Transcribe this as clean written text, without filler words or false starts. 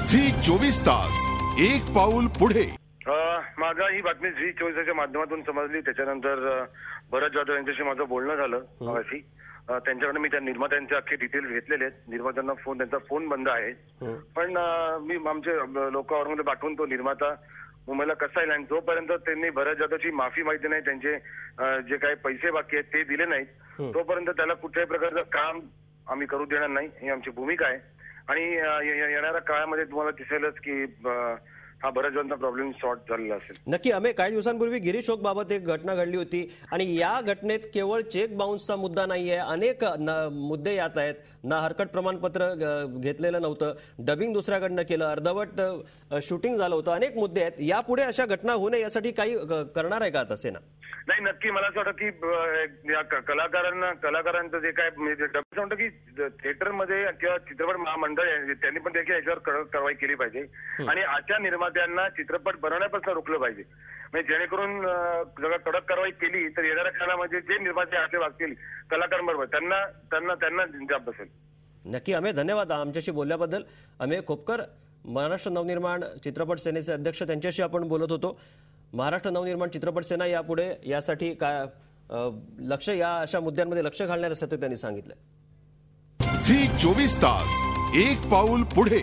Zee 24 तास एक पाऊल पुढे। माझा ही बातमी झी 24च्या माध्यमातून समजली। त्याच्यानंतर भरत जाधव यांच्याशी माझं बोलणं झालं मगाशी। त्यांच्याकडे मी त्या निर्मात्यांचे अख्खे डिटेल्स घेतलेले आहेत। निर्मात्यांना त्यांचा फोन बंद आहे, पण मी आमचे लोक औरंगाबादमध्ये पाठवून तो निर्माता मुंबईला कसा येईल आणि जोपर्यंत त्यांनी भरत जाधवची माफी माहिती नाही, त्यांचे जे काही पैसे बाकी आहेत ते दिले नाहीत, तोपर्यंत त्याला कुठल्याही प्रकारचं काम आम्ही करू देणार नाही, ही आमची भूमिका आहे। आणि येणाऱ्या काळामध्ये तुम्हाला दिसेलच की हा बऱ्याच जणांचा प्रॉब्लेम सॉर्ट झालेला असेल। नक्की अमे काही दिवसांपूर्वी गिरीश शोक बाबत एक घटना घडली होती आणि या घटनेत केवळ चेक बाउन्सचा मुद्दा नाहीये, अनेक मुद्दे यात आहेत। ना हरकत प्रमाणपत्र घेतलेलं नव्हतं, डबिंग दुसऱ्याकडनं केलं, अर्धवट शूटिंग झालं होतं, अनेक मुद्दे आहेत। यापुढे अशा घटना होऊ नये यासाठी काही करणार आहे का आता सेना? नाही, नक्की मला असं वाटतं की कलाकारांचं जे काय म्हणतं की थिएटरमध्ये किंवा चित्रपट महामंडळ आहे त्यांनी पण देखील याच्यावर कडक कारवाई केली पाहिजे आणि अशा निर्मात्यांना चित्रपट बनवण्यापासून रोखलं पाहिजे। म्हणजे जेणेकरून जर कडक कारवाई केली तर येणाऱ्या काळामध्ये जे निर्माते असे वागतील कलाकारांबरोबर त्यांना जाब बसेल। नक्की अमे, धन्यवाद आमच्याशी बोलल्याबद्दल। अमे खोपकर, महाराष्ट्र नवनिर्माण चित्रपट सेनेचे अध्यक्ष, त्यांच्याशी आपण बोलत होतो। महाराष्ट्र नवनिर्माण चित्रपट सेना यापुढे यासाठी काय लक्ष, या अशा मुद्द्यांमध्ये लक्ष घालणार असल्याचं त्यांनी सांगितलं। झी 24 तास एक पाऊल पुढे।